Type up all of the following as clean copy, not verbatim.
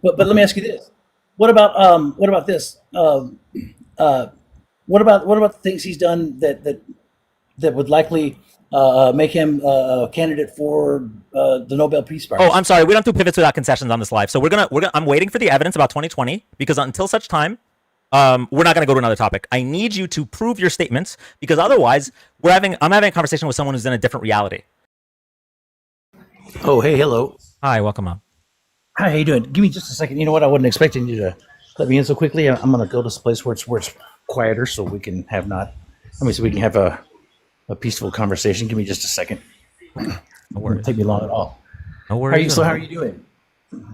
But let me ask you this: what about this? Uh, what about the things he's done that would likely make him a candidate for the Nobel Peace Oh, Prize? I'm sorry. We don't do pivots without concessions on this live. So we're gonna. I'm waiting for the evidence about 2020 because until such time, we're not gonna go to another topic. I need you to prove your statements because otherwise, I'm having a conversation with someone who's in a different reality. Oh, hey, hello. Hi, welcome on. Hi, how you doing? Give me just a second. You know what? I wasn't expecting you to let me in so quickly. I'm going to go to this place where it's quieter, so we can have not. I mean, so we can have a peaceful conversation. Give me just a second. No It won't worries. take me long at all. No How are you? worries. So how are you doing?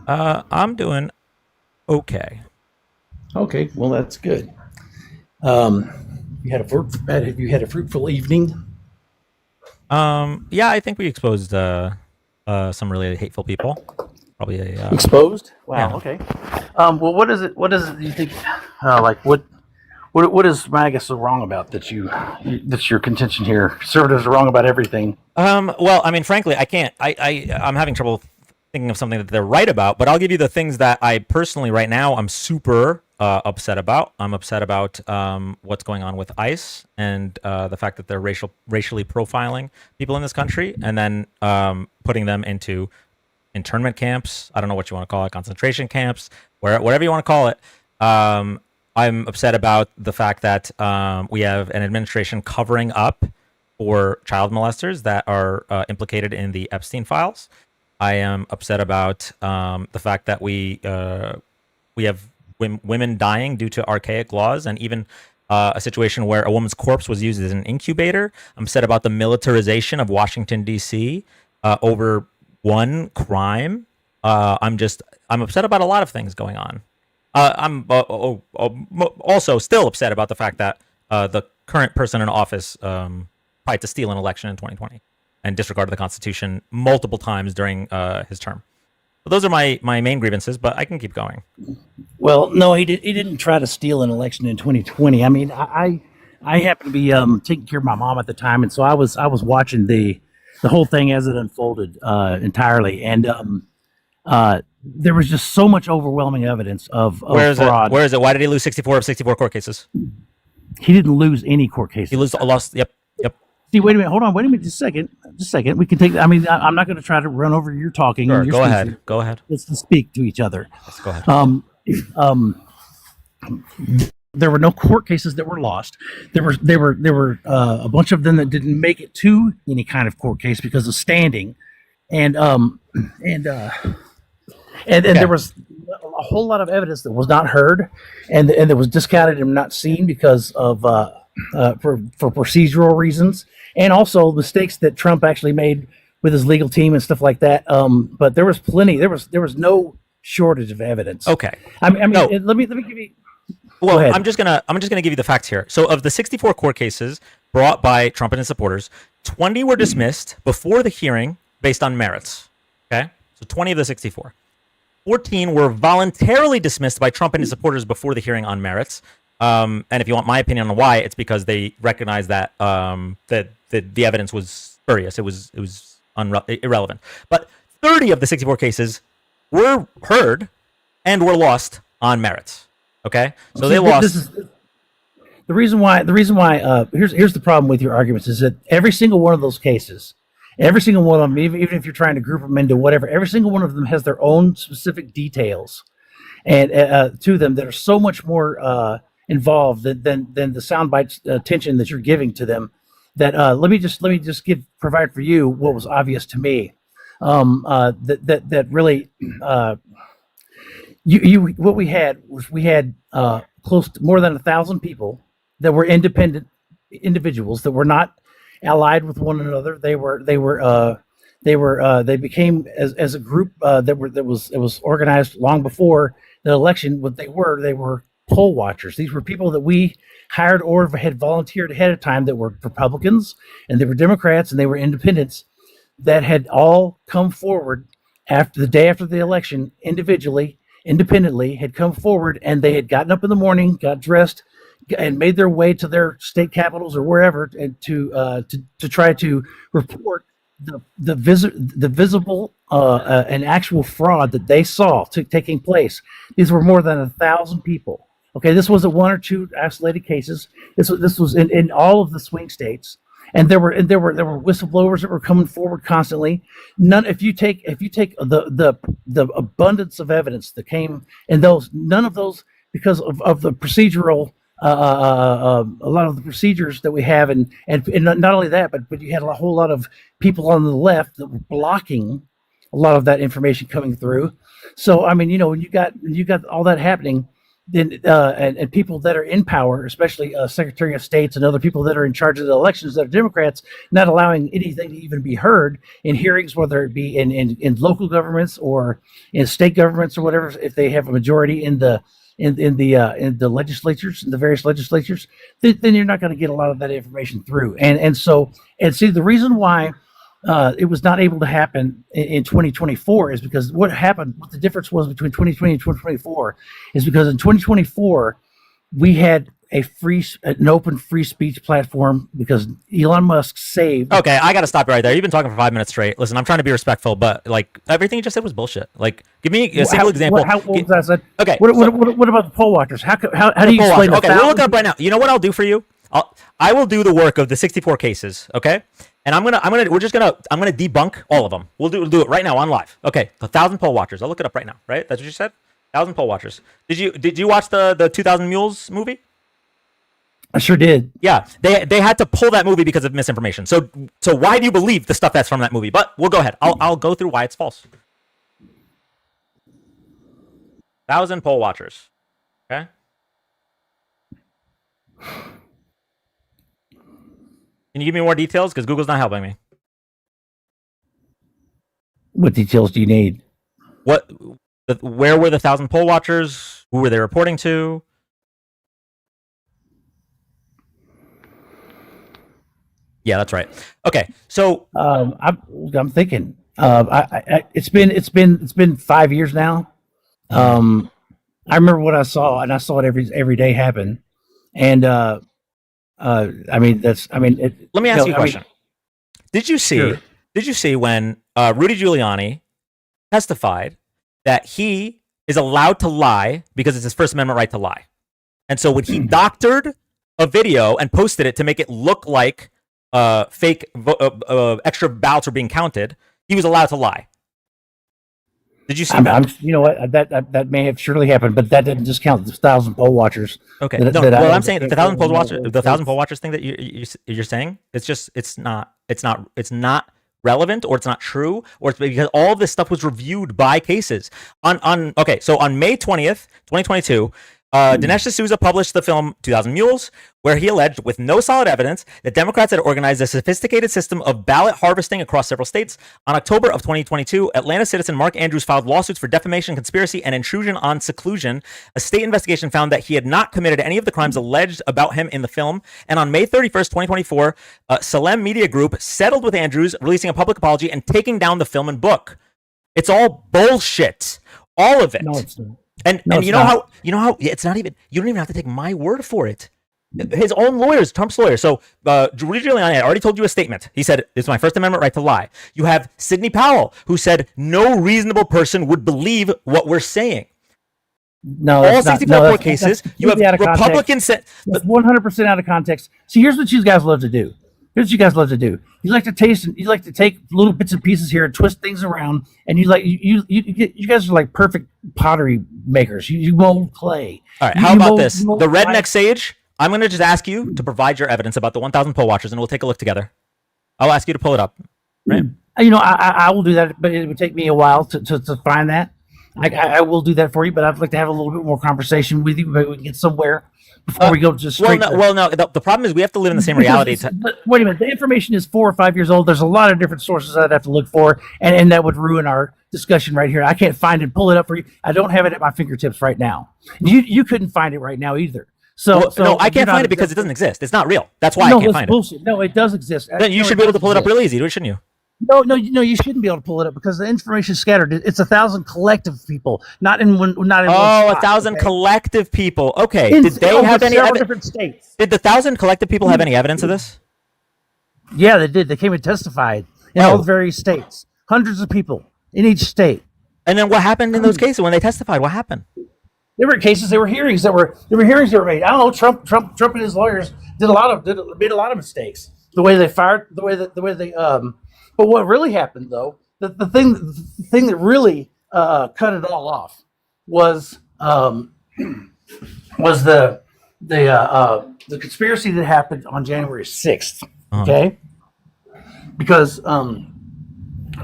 I'm doing okay. Okay, well that's good. Um, have you had a fruitful evening? Yeah, I think we exposed some really hateful people. Probably a Exposed? Wow. yeah. Okay. Well, what is it? What is it you think? Like what is MAGA so wrong about that's your contention here? Conservatives are wrong about everything. Well, I mean, frankly, I can't. I'm having trouble thinking of something that they're right about. But I'll give you the things that I personally, right now, I'm super upset about. I'm upset about what's going on with ICE and the fact that they're racially profiling people in this country and then putting them into internment camps. I don't know what you want to call it, concentration camps, whatever you want to call it. I'm upset about the fact that we have an administration covering up for child molesters that are implicated in the Epstein files. I am upset about the fact that we have women dying due to archaic laws, and even a situation where a woman's corpse was used as an incubator. I'm upset about the militarization of Washington D.C. Over one crime. I'm upset about a lot of things going on. I'm also still upset about the fact that the current person in office tried to steal an election in 2020 and disregarded the Constitution multiple times during his term. So those are my main grievances, but I can keep going. Well, no, he did. He didn't try to steal an election in 2020. I mean, I happened to be taking care of my mom at the time, and so I was watching the whole thing as it unfolded entirely, and there was just so much overwhelming evidence Where of is it? fraud. Where is it? Why did he lose 64 of 64 court cases? He didn't lose any court He cases. lost. Yep. Yep. See, wait a minute. Hold on. Wait a minute. Just a second. Just a second. We can take. I mean, I'm not going to try to run over your talking Sure. and your Go speaking. ahead. Go ahead. Let's just speak to each other. Yes, go ahead. Um, there were no court cases that were lost. There were a bunch of them that didn't make it to any kind of court case because of standing, and and uh, and Okay. there was a whole lot of evidence that was not heard, and that was discounted and not seen because of for procedural reasons, and also mistakes that Trump actually made with his legal team and stuff like that. But there was plenty. There was no shortage of evidence. Okay. I mean, No. let me give you. Go Well, ahead. I'm just gonna give you the facts here. So, of the 64 court cases brought by Trump and his supporters, 20 were dismissed before the hearing based on merits. Okay, so 20 of the 64. 14 were voluntarily dismissed by Trump and his supporters before the hearing on merits. And if you want my opinion on why, it's because they recognized that that the evidence was spurious. It was irrelevant. But 30 of the 64 cases were heard and were lost on merits. Okay, so See, they this lost. is the reason why here's the problem with your arguments is that every single one of those cases, every single one of them, even if you're trying to group them into whatever, every single one of them has their own specific details and to them that are so much more involved than the soundbite attention that you're giving to them. That let me just give provide for you what was obvious to me. That really you what we had was we had close to more than 1,000 people that were independent individuals that were not allied with one another. They became as a group that was organized long before the election. What they were poll watchers. These were people that we hired or had volunteered ahead of time that were Republicans and they were Democrats and they were independents that had all come forward after the day after the election individually, independently, had come forward and they had gotten up in the morning, got dressed, and made their way to their state capitals or wherever and to try to report the visible and actual fraud that they saw taking place. These were more than 1,000 people. Okay, this wasn't one or two isolated cases. This was in all of the swing states, and there were whistleblowers that were coming forward constantly. None if you take the abundance of evidence that came in those, none of those, because of the procedural, a lot of the procedures that we have, and not only that, but you had a whole lot of people on the left that were blocking a lot of that information coming through. So I mean, when you got all that happening, then and people that are in power, especially Secretary of States and other people that are in charge of the elections that are Democrats, not allowing anything to even be heard in hearings, whether it be in local governments or in state governments or whatever, if they have a majority in the legislatures, in the various legislatures, then you're not going to get a lot of that information through. And see, the reason why it was not able to happen in 2024 is because what the difference was between 2020 and 2024 is because in 2024 we had an open free speech platform because Elon Musk saved. Okay, I got to stop you right there. You've been talking for 5 minutes straight. Listen, I'm trying to be respectful, but like everything you just said was bullshit. Like, give me a single example. What was that said? Okay. What about the poll watchers? How do you explain? Okay, we'll look it up right now. You know what I'll do for you? I will do the work of the 64 cases. Okay. And I'm gonna debunk all of them. We'll do it right now on live. Okay, 1,000 poll watchers. I'll look it up right now. Right, that's what you said. 1,000 poll watchers. Did you watch the 2,000 Mules movie? I sure did. Yeah, they had to pull that movie because of misinformation. So why do you believe the stuff that's from that movie? But we'll go ahead. I'll go through why it's false. 1,000 poll watchers. Okay. Can you give me more details? Because Google's not helping me. What details do you need? Where were the 1,000 poll watchers? Who were they reporting to? Yeah, that's right. Okay, so I'm thinking. It's been 5 years now. I remember what I saw, and I saw it every day happen. And let me ask you a question. Did you see? Sure. Did you see when Rudy Giuliani testified that he is allowed to lie because it's his First Amendment right to lie? And so when he doctored a video and posted it to make it look like fake extra ballots were being counted, he was allowed to lie. Did you see that? You know what? That may have surely happened, but that didn't discount the 1,000 poll watchers. Okay. I'm saying the 1,000 poll watchers thing that you're saying, it's not relevant, or it's not true, or it's because all of this stuff was reviewed by cases. So on May 20th, 2022, Dinesh D'Souza published the film 2,000 Mules, where he alleged, with no solid evidence, that Democrats had organized a sophisticated system of ballot harvesting across several states. On October of 2022, Atlanta citizen Mark Andrews filed lawsuits for defamation, conspiracy, and intrusion on seclusion. A state investigation found that he had not committed any of the crimes alleged about him in the film. And on May 31st, 2024, Salem Media Group settled with Andrews, releasing a public apology and taking down the film and book. It's all bullshit. All of it. No, it's not. And you know how it's not even, you don't even have to take my word for it. His own lawyers, Trump's lawyers. So Rudy Giuliani had already told you a statement. He said, it's my First Amendment right to lie. You have Sidney Powell, who said no reasonable person would believe what we're saying. No, all 64 court cases. You have Republicans. That's 100% out of context. See, here's what you guys love to do. You like to take little bits and pieces here and twist things around, and you guys are like perfect pottery makers. You mold clay. All right, how about this? The redneck sage. I'm going to just ask you to provide your evidence about the 1,000 poll watchers, and we'll take a look together. I'll ask you to pull it up. Right? I will do that, but it would take me a while to find that. I will do that for you, but I'd like to have a little bit more conversation with you. Maybe we can get somewhere before we go just straight. No. The problem is we have to live in the same reality. But wait a minute. The information is 4 or 5 years old. There's a lot of different sources I'd have to look for, and that would ruin our discussion right here. I can't find it. Pull it up for you. I don't have it at my fingertips right now. You couldn't find it right now either. So no, I can't find it because it doesn't exist. It's not real. That's why I can't find bullshit. No, it does exist. Then you should be able to pull it up real easy, shouldn't you? No, you shouldn't be able to pull it up because the information is scattered. It's 1,000 collective people, not in one. Not in one spot, 1,000 collective people. Okay, did they have any evidence? Different states. Did the 1,000 collective people have any evidence of this? Yeah, they did. They came and testified. in all the various states. Hundreds of people in each state. And then what happened in those cases when they testified? What happened? There were cases, there were hearings that were made. I don't know. Trump and his lawyers made a lot of mistakes. The way they fired, the way they. But what really happened though, the thing that really cut it all off was the conspiracy that happened on January 6th. Okay, because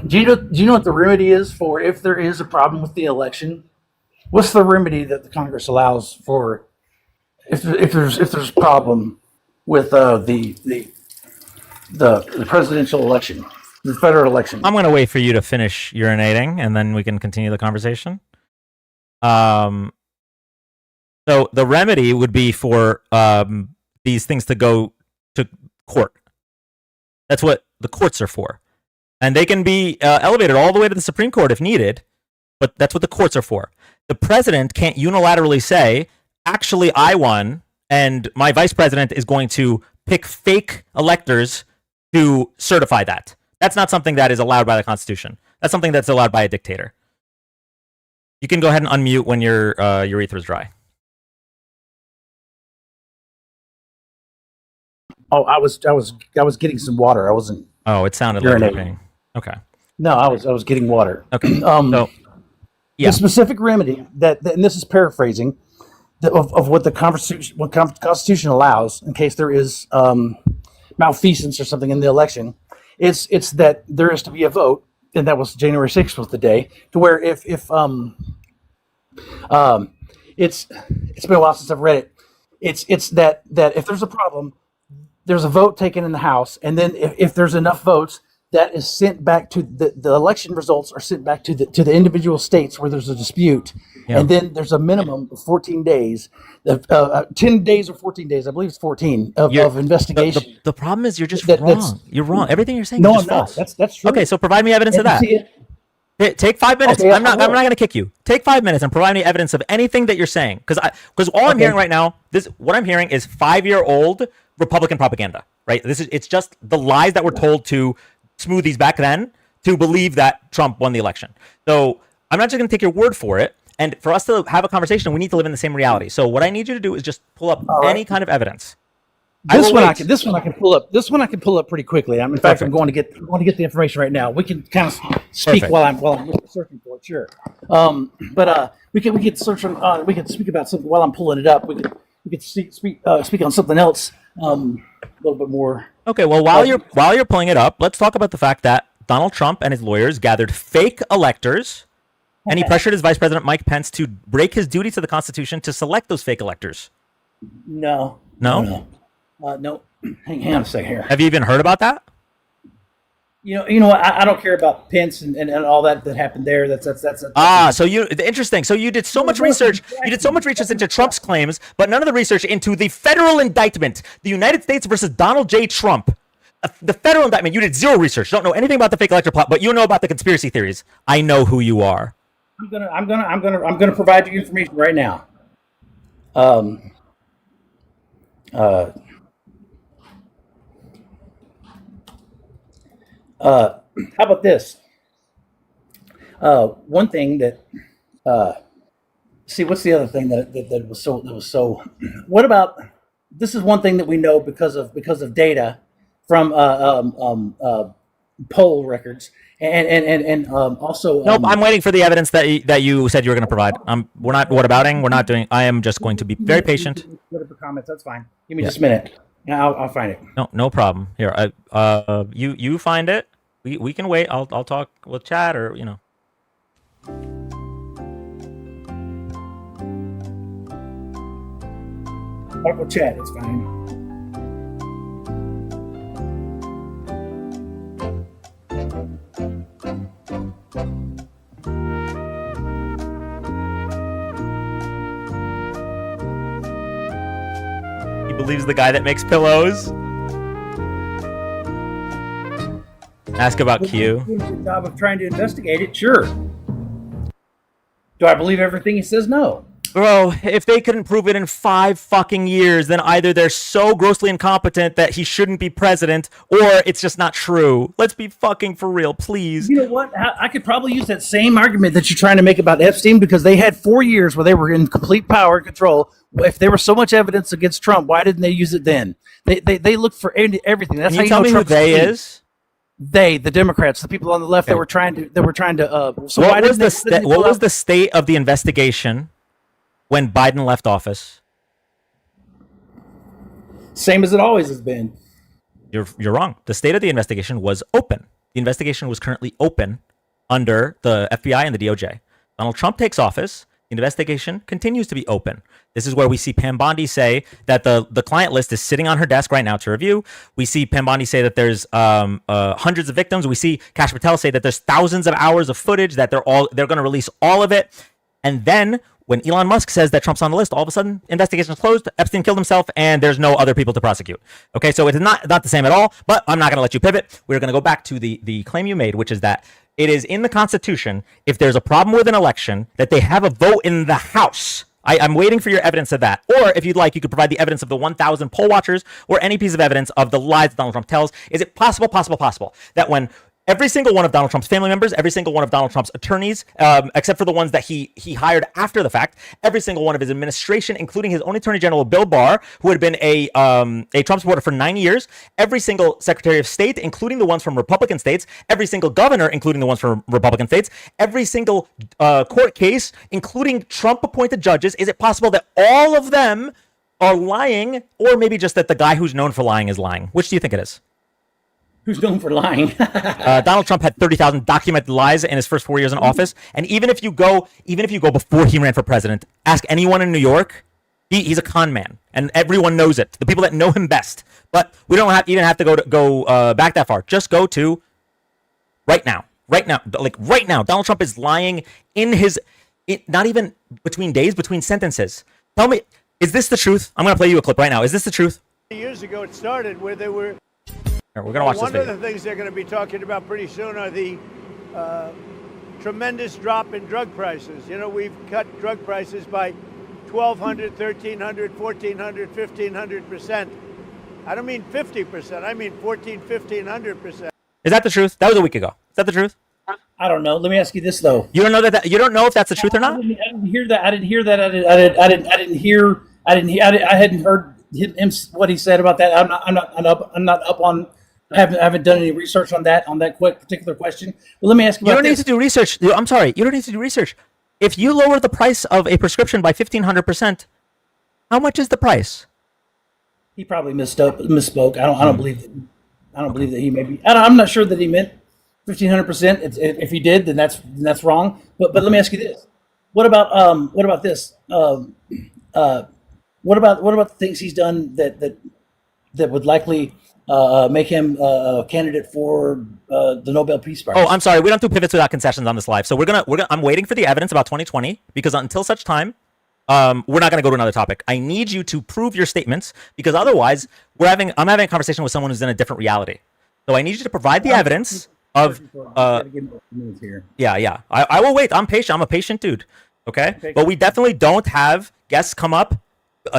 do you know what the remedy is for if there is a problem with the election? What's the remedy that the Congress allows for if there's a problem with the presidential election, the federal election? I'm going to wait for you to finish urinating, and then we can continue the conversation. So the remedy would be for these things to go to court. That's what the courts are for, and they can be elevated all the way to the Supreme Court if needed. But that's what the courts are for. The president can't unilaterally say, actually, I won, and my vice president is going to pick fake electors to certify that. That's not something that is allowed by the Constitution. That's something that's allowed by a dictator. You can go ahead and unmute when your urethra is dry. Oh, I was getting some water. I wasn't. Oh, it sounded like you're being. Okay. No, I was getting water. Okay. The specific remedy and this is paraphrasing, of what the Constitution allows in case there is malfeasance or something in the election. It's that there is to be a vote, and that was January 6th was the day, to where if it's been a while since I've read it. It's that if there's a problem, there's a vote taken in the House, and then if there's enough votes, that is sent back to the election results are sent back to the individual states where there's a dispute, and then there's a minimum of 14 days, 10 days or 14 days, I believe it's 14 of investigation. The problem is you're just wrong. You're wrong. Everything you're saying is just false. That's true. Okay, so provide me evidence of that. Take 5 minutes. Okay, I'm not going to kick you. Take 5 minutes and provide me evidence of anything that you're saying, because all I'm hearing right now, what I'm hearing is 5-year-old Republican propaganda. Right? It's just the lies that were told to smoothies back then to believe that Trump won the election. So I'm not just going to take your word for it. And for us to have a conversation, we need to live in the same reality. So what I need you to do is just pull up any kind of evidence. This one I can pull up. This one I can pull up pretty quickly. In fact, I'm going to get the information right now. We can kind of speak while I'm searching for it. Sure. But we can search on. We can speak about something while I'm pulling it up. We could speak on something else a little bit more. Okay, well, while you're pulling it up, let's talk about the fact that Donald Trump and his lawyers gathered fake electors, and he pressured his Vice President Mike Pence to break his duty to the Constitution to select those fake electors. No. No? No. Hang on a second here. Have you even heard about that? You know what? I don't care about Pence and all that happened there. That's Interesting. So you did so much research. You did so much research into Trump's claims, but none of the research into the federal indictment, the United States versus Donald J. Trump. The federal indictment. You did zero research. Don't know anything about the fake elector plot, but you know about the conspiracy theories. I know who you are. I'm gonna provide you information right now. How about this? One thing that, what's the other thing that was so? What about this? Is one thing that we know because of data from poll records and also. Nope, I'm waiting for the evidence that you said you were going to provide. We're not whatabouting. We're not doing. I am just going to be very patient. Whatever comments, that's fine. Give me just a minute. I'll find it. No problem. Here, you find it. We can wait. I'll talk with chat or Talk with chat. It's fine. He believes the guy that makes pillows. Ask about Q. The job of trying to investigate it, sure. Do I believe everything he says? No. Bro, if they couldn't prove it in 5 fucking years, then either they're so grossly incompetent that he shouldn't be president, or it's just not true. Let's be fucking for real, please. You know what? I could probably use that same argument that you're trying to make about Epstein, because they had 4 years where they were in complete power and control. If there was so much evidence against Trump, why didn't they use it then? They looked for everything. That's Can how you tell me who Trump's they clean. is? They, the Democrats, the people on the left that were trying to. So why What was didn't they pull what was out- the state of the investigation when Biden left office? Same as it always has been. You're wrong. The state of the investigation was open. The investigation was currently open under the FBI and the DOJ. Donald Trump takes office. The investigation continues to be open. This is where we see Pam Bondi say that the client list is sitting on her desk right now to review. We see Pam Bondi say that there's hundreds of victims. We see Kash Patel say that there's thousands of hours of footage, that they're going to release all of it. And then when Elon Musk says that Trump's on the list, all of a sudden investigation is closed, Epstein killed himself, and there's no other people to prosecute. Okay, so it is not the same at all, but I'm not going to let you pivot. We're going to go back to the claim you made, which is that it is in the Constitution, if there's a problem with an election, that they have a vote in the House. I'm waiting for your evidence of that. Or if you'd like, you could provide the evidence of the 1,000 poll watchers or any piece of evidence of the lies that Donald Trump tells. Is it possible that when every single one of Donald Trump's family members, every single one of Donald Trump's attorneys, except for the ones that he hired after the fact, every single one of his administration, including his own Attorney General, Bill Barr, who had been a Trump supporter for 9 years, every single Secretary of State, including the ones from Republican states, every single governor, including the ones from Republican states, every single court case, including Trump-appointed judges, is it possible that all of them are lying, or maybe just that the guy who's known for lying is lying? Which do you think it is? Who's known for lying? Donald Trump had 30,000 documented lies in his first 4 years in office. And even if you go before he ran for president, ask anyone in New York, he's a con man, and everyone knows it. The people that know him best. But we don't even have to go back that far. Just go to right now. Donald Trump is lying not even between days, between sentences. Tell me, is this the truth? I'm going to play you a clip right now. Is this the truth? Years ago, it started where they were. We're going to watch this One video. of the things they're going to be talking about pretty soon are the tremendous drop in drug prices. You know, we've cut drug prices by 1,200, 1,300, 1,400, 1,500%. I don't mean 50%. I mean 1,400, 1,500%. Is that the truth? That was a week ago. Is that the truth? I don't know. Let me ask you this though. You don't know that you don't know if that's the truth or I not? didn't hear that. I hadn't heard him what he said about that. I'm not up on. I haven't done any research on that particular question. Well, let me ask you. You about don't need this. to do research. I'm sorry. You don't need to do research. If you lower the price of a prescription by 1,500%, how much is the price? He probably misspoke. I don't believe that he maybe. I'm not sure that he meant 1,500%. If he did, then that's wrong. But let me ask you this: what about this? What about the things he's done that would likely make him a candidate for the Nobel Peace Prize? Oh, I'm sorry. We don't do pivots without concessions on this live. So we're gonna. I'm waiting for the evidence about 2020 because until such time, we're not gonna go to another topic. I need you to prove your statements because otherwise, I'm having a conversation with someone who's in a different reality. So I need you to provide the evidence of. Yeah. I will wait. I'm patient. I'm a patient dude. Okay. But we definitely don't have guests come up,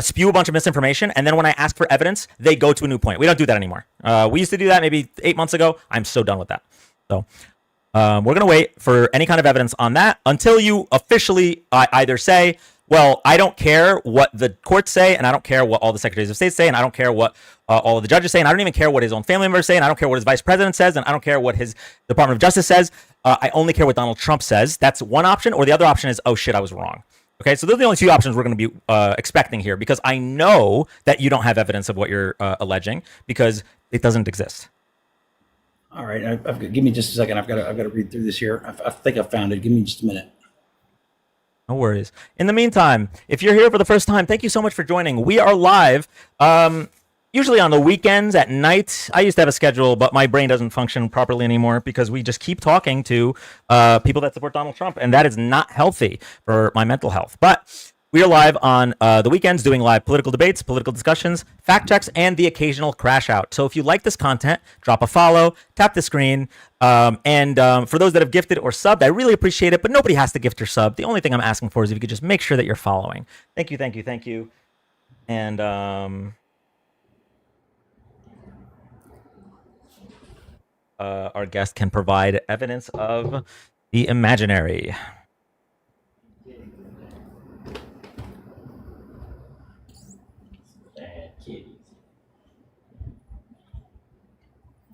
spew a bunch of misinformation, and then when I ask for evidence, they go to a new point. We don't do that anymore. We used to do that maybe 8 months ago. I'm so done with that. So we're going to wait for any kind of evidence on that until you officially either say, well, I don't care what the courts say, and I don't care what all the secretaries of state say, and I don't care what all of the judges say, and I don't even care what his own family members say, and I don't care what his vice president says, and I don't care what his Department of Justice says. I only care what Donald Trump says. That's one option, or the other option is, oh shit, I was wrong. Okay, so those are the only two options we're going to be expecting here, because I know that you don't have evidence of what you're alleging because it doesn't exist. All right, give me just a second. I've got to read through this here. I think I found it. Give me just a minute. No worries. In the meantime, if you're here for the first time, thank you so much for joining. We are live, usually on the weekends at night. I used to have a schedule, but my brain doesn't function properly anymore because we just keep talking to people that support Donald Trump, and that is not healthy for my mental health. But We are live on the weekends doing live political debates, political discussions, fact checks, and the occasional crash out. So if you like this content, drop a follow, tap the screen. And for those that have gifted or subbed, I really appreciate it, but nobody has to gift or sub. The only thing I'm asking for is if you could just make sure that you're following. Thank you, thank you, thank you. And our guest can provide evidence of the imaginary.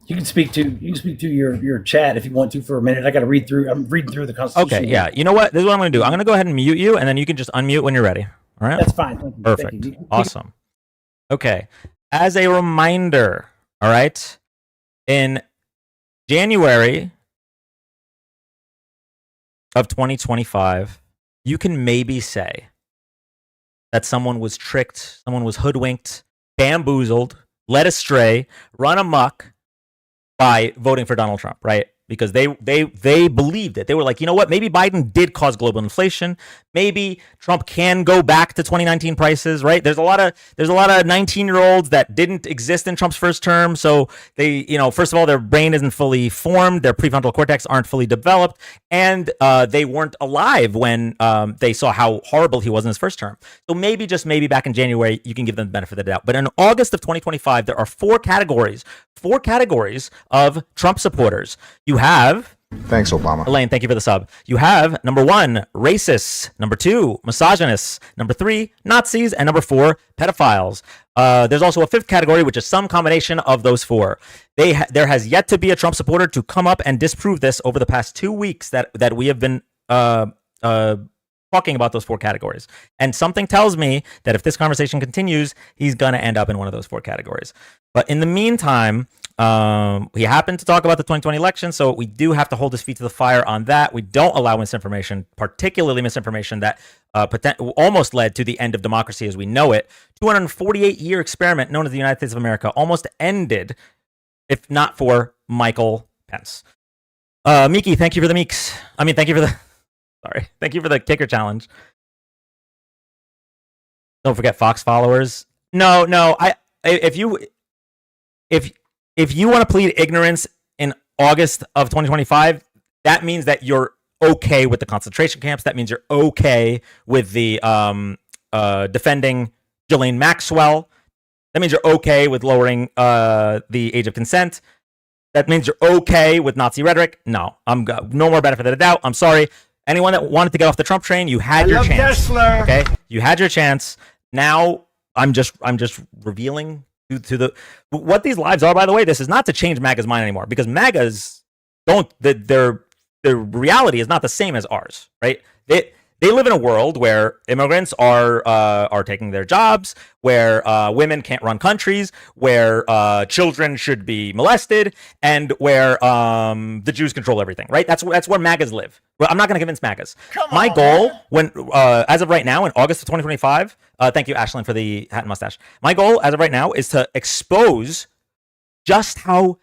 You can speak to your chat if you want to for a minute. I got to read through. I'm reading through the Constitution. Okay, yeah. You know what? This is what I'm going to do. I'm going to go ahead and mute you, and then you can just unmute when you're ready. All right? That's fine. Thank you. Perfect. Thank you. Awesome. Okay. As a reminder, all right, in January of 2025, you can maybe say that someone was tricked, someone was hoodwinked, bamboozled, led astray, run amok by voting for Donald Trump, right? Because they believed it. They were like, you know what? Maybe Biden did cause global inflation. Maybe Trump can go back to 2019 prices, right? There's a lot of 19-year-olds that didn't exist in Trump's first term. So they, first of all, their brain isn't fully formed, their prefrontal cortex aren't fully developed, and they weren't alive when they saw how horrible he was in his first term. So maybe, just maybe, back in January, you can give them the benefit of the doubt. But in August of 2025, there are four categories of Trump supporters. You have... Thanks, Obama. Elaine, thank you for the sub. You have, number 1, racists. Number 2, misogynists. Number 3, Nazis. And number 4, pedophiles. There's also a fifth category, which is some combination of those four. There has yet to be a Trump supporter to come up and disprove this over the past 2 weeks that we have been talking about those four categories. And something tells me that if this conversation continues, he's going to end up in one of those four categories. But in the meantime... he happened to talk about the 2020 election, so we do have to hold his feet to the fire on that. We don't allow misinformation, particularly misinformation that almost led to the end of democracy as we know it. 248-year experiment known as the United States of America almost ended if not for Michael Pence. Miki, thank you for the meeks. Thank you for the kicker challenge. Don't forget Fox followers. No, if you want to plead ignorance in August of 2025, that means that you're okay with the concentration camps. That means you're okay with the defending Ghislaine Maxwell. That means you're okay with lowering the age of consent. That means you're okay with Nazi rhetoric. No, I'm no more benefit of the doubt. I'm sorry. Anyone that wanted to get off the Trump train, you had your chance. Tesla. Okay, you had your chance. Now I'm just revealing to the what these lives are. By the way, this is not to change MAGA's mind anymore, because MAGA's their reality is not the same as ours, right? They live in a world where immigrants are taking their jobs, where women can't run countries, where children should be molested, and where the Jews control everything, right? That's where MAGAs live. Well, I'm not going to convince MAGAs. My goal, as of right now, in August of 2025, thank you, Ashlyn, for the hat and mustache. My goal, as of right now, is to expose just how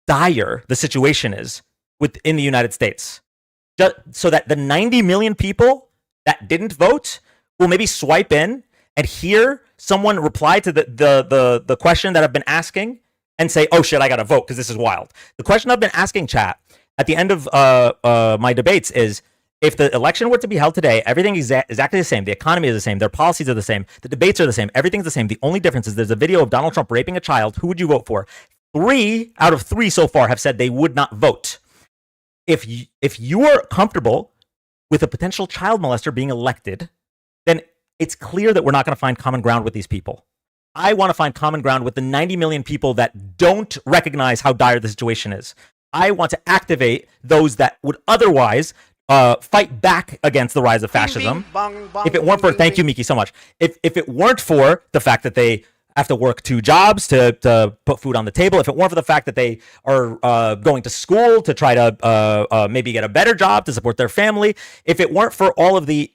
dire the situation is within the United States. So that the 90 million people that didn't vote will maybe swipe in and hear someone reply to the question that I've been asking and say, oh shit, I gotta vote because this is wild. The question I've been asking, chat, at the end of my debates is, if the election were to be held today, everything is exactly the same. The economy is the same. Their policies are the same. The debates are the same. Everything's the same. The only difference is there's a video of Donald Trump raping a child. Who would you vote for? 3 out of 3 so far have said they would not vote. If you are comfortable with a potential child molester being elected, then it's clear that we're not going to find common ground with these people. I want to find common ground with the 90 million people that don't recognize how dire the situation is. I want to activate those that would otherwise fight back against the rise of fascism. If it weren't for, thank you, Miki, so much. If it weren't for the fact that they have to work 2 jobs to put food on the table, if it weren't for the fact that they are going to school to try to maybe get a better job to support their family, if it weren't for all of the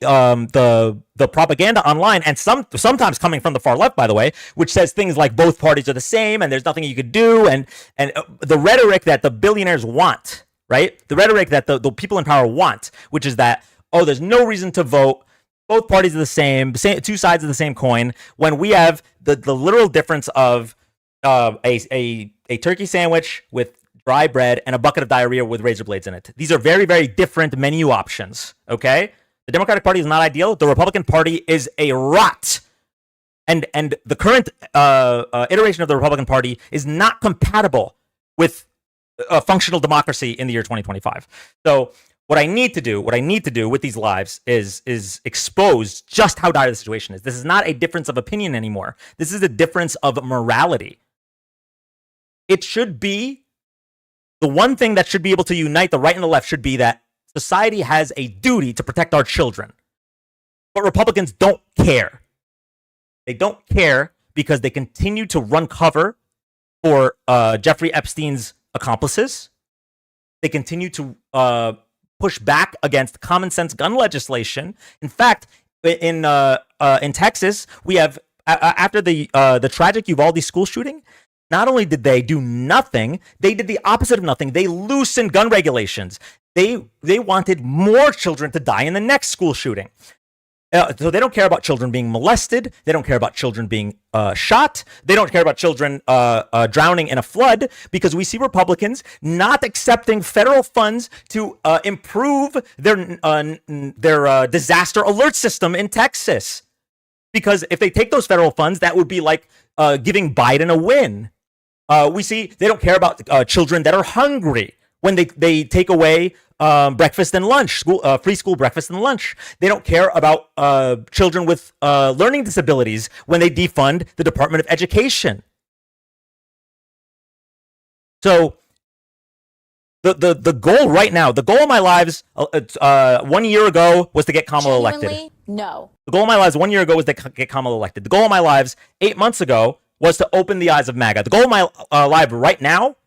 propaganda online, and sometimes coming from the far left, by the way, which says things like both parties are the same and there's nothing you could do, and the rhetoric that the billionaires want, right? The rhetoric that the people in power want, which is that, oh, there's no reason to vote. both parties are the same, two sides of the same coin. When we have the literal difference of a turkey sandwich with dry bread and a bucket of diarrhea with razor blades in it. These are very, very different menu options. Okay, the Democratic Party is not ideal. The Republican Party is a rot. And the current iteration of the Republican Party is not compatible with a functional democracy in the year 2025. So what I need to do with these lives is expose just how dire the situation is. This is not a difference of opinion anymore. This is a difference of morality. It should be the one thing that should be able to unite the right and the left should be that society has a duty to protect our children. But Republicans don't care. They don't care because they continue to run cover for Jeffrey Epstein's accomplices. They continue to push back against common sense gun legislation. In fact, in Texas, we have after the tragic Uvalde school shooting. Not only did they do nothing, they did the opposite of nothing. They loosened gun regulations. They wanted more children to die in the next school shooting. So they don't care about children being molested. They don't care about children being shot. They don't care about children drowning in a flood, because we see Republicans not accepting federal funds to improve their disaster alert system in Texas. Because if they take those federal funds, that would be like giving Biden a win. We see they don't care about children that are hungry when they take away breakfast and lunch, free school breakfast and lunch. They don't care about children with learning disabilities when they defund the Department of Education. So the goal right now, the goal of my lives 1 year ago was to get Kamala elected. No. The goal of my lives 1 year ago was to get Kamala elected. The goal of my lives 8 months ago was to open the eyes of MAGA. The goal of my life right now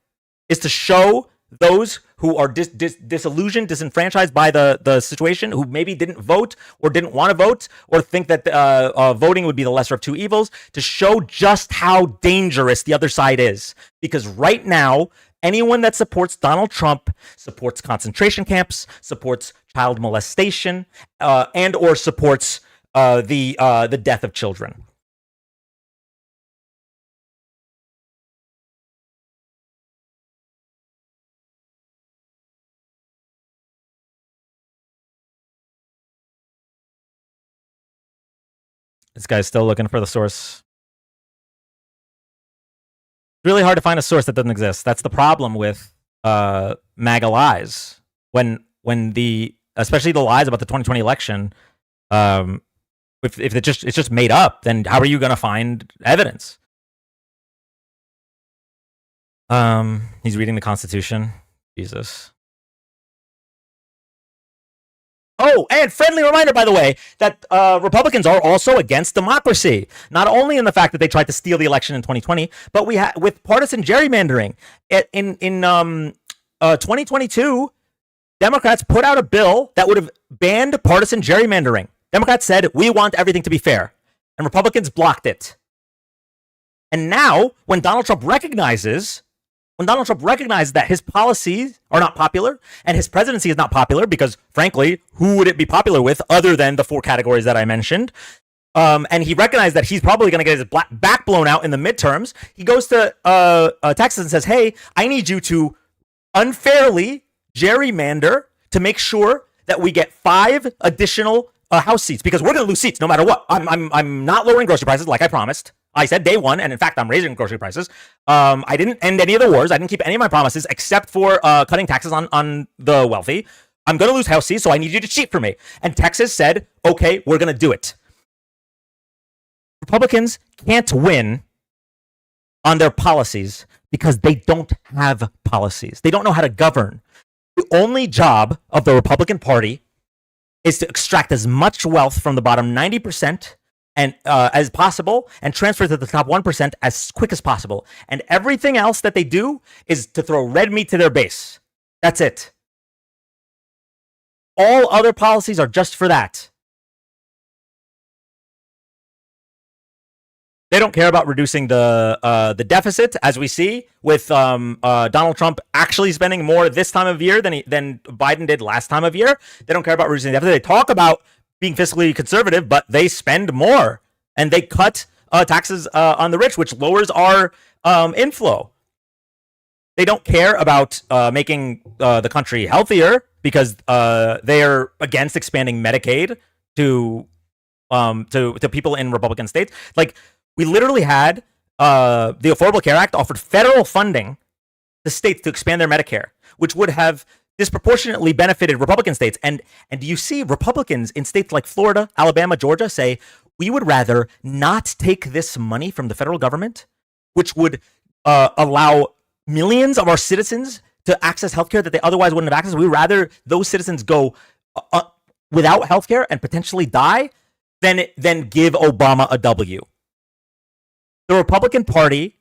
is to show those who are disillusioned, disenfranchised by the situation, who maybe didn't vote or didn't want to vote or think that voting would be the lesser of two evils, to show just how dangerous the other side is. Because right now, anyone that supports Donald Trump supports concentration camps, supports child molestation, and or supports the death of children. This guy's still looking for the source. It's really hard to find a source that doesn't exist. That's the problem with MAGA lies. When especially the lies about the 2020 election, if it's just made up, then how are you going to find evidence? He's reading the Constitution. Jesus. Oh, and friendly reminder, by the way, that Republicans are also against democracy. Not only in the fact that they tried to steal the election in 2020, but with partisan gerrymandering. In 2022, Democrats put out a bill that would have banned partisan gerrymandering. Democrats said, we want everything to be fair. And Republicans blocked it. And now, when Donald Trump recognizes that his policies are not popular and his presidency is not popular, because frankly, who would it be popular with other than the four categories that I mentioned? And he recognized that he's probably going to get his back blown out in the midterms. He goes to Texas and says, hey, I need you to unfairly gerrymander to make sure that we get 5 additional House seats, because we're going to lose seats no matter what. I'm not lowering grocery prices like I promised. I said day one, and in fact, I'm raising grocery prices. I didn't end any of the wars. I didn't keep any of my promises except for cutting taxes on the wealthy. I'm going to lose House seats, so I need you to cheat for me. And Texas said, okay, we're going to do it. Republicans can't win on their policies because they don't have policies. They don't know how to govern. The only job of the Republican Party is to extract as much wealth from the bottom 90% and as possible, and transfer to the top 1% as quick as possible. And everything else that they do is to throw red meat to their base. That's it. All other policies are just for that. They don't care about reducing the deficit, as we see with Donald Trump actually spending more this time of year than Biden did last time of year. They don't care about reducing the deficit. They talk about being fiscally conservative, but they spend more and they cut taxes on the rich, which lowers our inflow. They don't care about making the country healthier because they are against expanding Medicaid to people in Republican states. Like, we literally had the Affordable Care Act offered federal funding to states to expand their Medicare, which would have disproportionately benefited Republican states. And you see Republicans in states like Florida, Alabama, Georgia say, we would rather not take this money from the federal government, which would allow millions of our citizens to access healthcare that they otherwise wouldn't have access. We'd rather those citizens go without healthcare and potentially die than give Obama a W. The Republican Party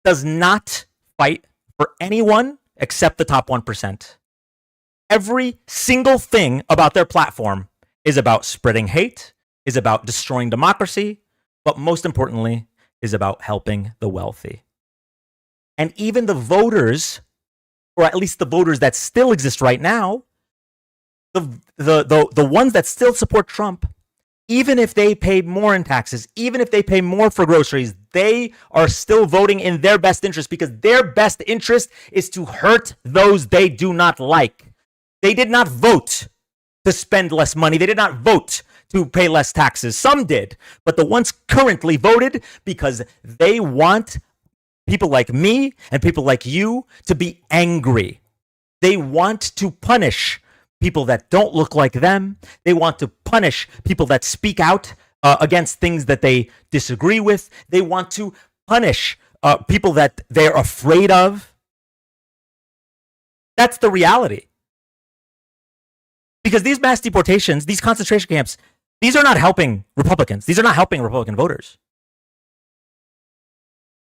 does not fight for anyone except the top 1%. Every single thing about their platform is about spreading hate, is about destroying democracy, but most importantly, is about helping the wealthy. And even the voters, or at least the voters that still exist right now, the ones that still support Trump, even if they pay more in taxes, even if they pay more for groceries, they are still voting in their best interest because their best interest is to hurt those they do not like. They did not vote to spend less money. They did not vote to pay less taxes. Some did, but the ones currently voted because they want people like me and people like you to be angry. They want to punish people that don't look like them. They want to punish people that speak out against things that they disagree with. They want to punish people that they're afraid of. That's the reality. Because these mass deportations, these concentration camps, these are not helping Republicans. These are not helping Republican voters.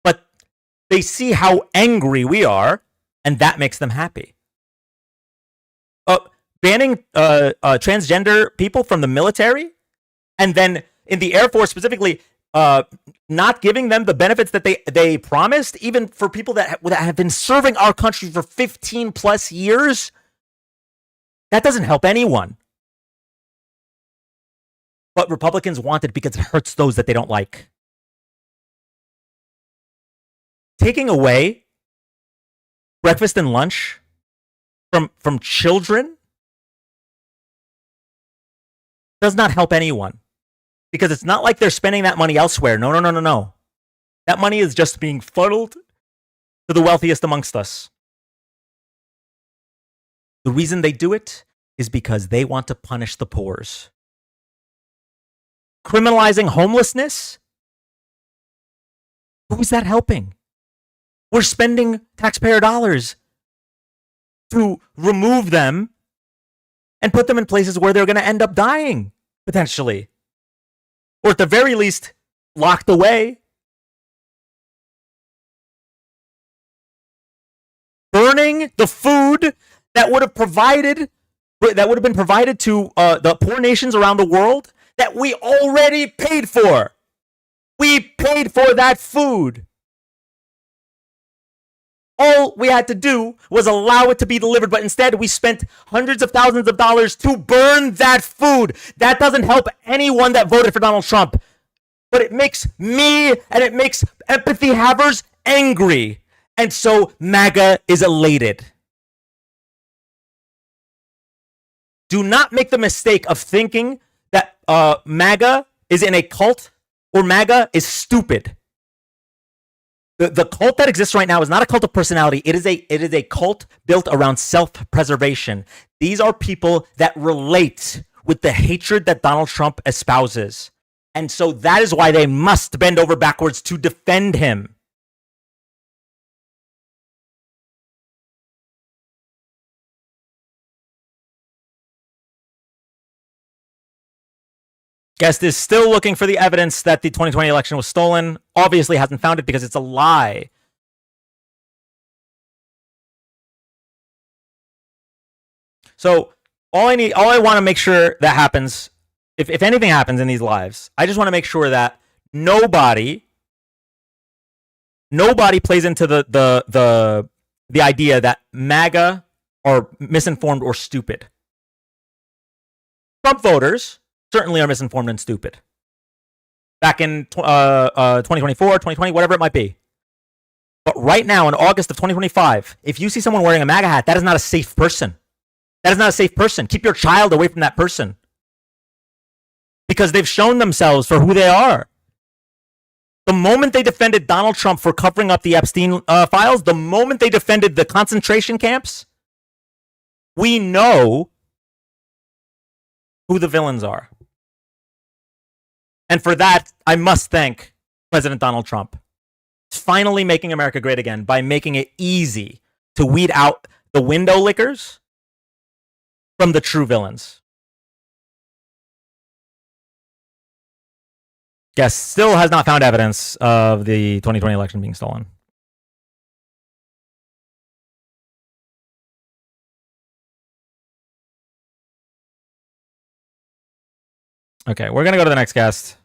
But they see how angry we are, and that makes them happy. Banning transgender people from the military, and then in the Air Force specifically, not giving them the benefits that they promised, even for people that have been serving our country for 15 plus years, that doesn't help anyone. But Republicans want it because it hurts those that they don't like. Taking away breakfast and lunch from children does not help anyone, because it's not like they're spending that money elsewhere. No. That money is just being funneled to the wealthiest amongst us. The reason they do it is because they want to punish the poor. Criminalizing homelessness? Who is that helping? We're spending taxpayer dollars to remove them and put them in places where they're going to end up dying, potentially. Or at the very least, locked away. Burning the food that would have been provided to the poor nations around the world that we already paid for. We paid for that food. All we had to do was allow it to be delivered, but instead we spent hundreds of thousands of dollars to burn that food. That doesn't help anyone that voted for Donald Trump, but it makes me and it makes empathy havers angry. And so MAGA is elated. Do not make the mistake of thinking that MAGA is in a cult or MAGA is stupid. The cult that exists right now is not a cult of personality. It is a cult built around self-preservation. These are people that relate with the hatred that Donald Trump espouses. And so that is why they must bend over backwards to defend him. Guest is still looking for the evidence that the 2020 election was stolen. Obviously hasn't found it because it's a lie. So all I want to make sure that happens, if anything happens in these lives, I just want to make sure that nobody plays into the idea that MAGA are misinformed or stupid. Trump voters certainly are misinformed and stupid. Back in 2024, 2020, whatever it might be. But right now, in August of 2025, if you see someone wearing a MAGA hat, that is not a safe person. That is not a safe person. Keep your child away from that person. Because they've shown themselves for who they are. The moment they defended Donald Trump for covering up the Epstein files, the moment they defended the concentration camps, we know who the villains are. And for that, I must thank President Donald Trump. He's finally making America great again by making it easy to weed out the window lickers from the true villains. Yes, still has not found evidence of the 2020 election being stolen. Okay, we're going to go to the next guest.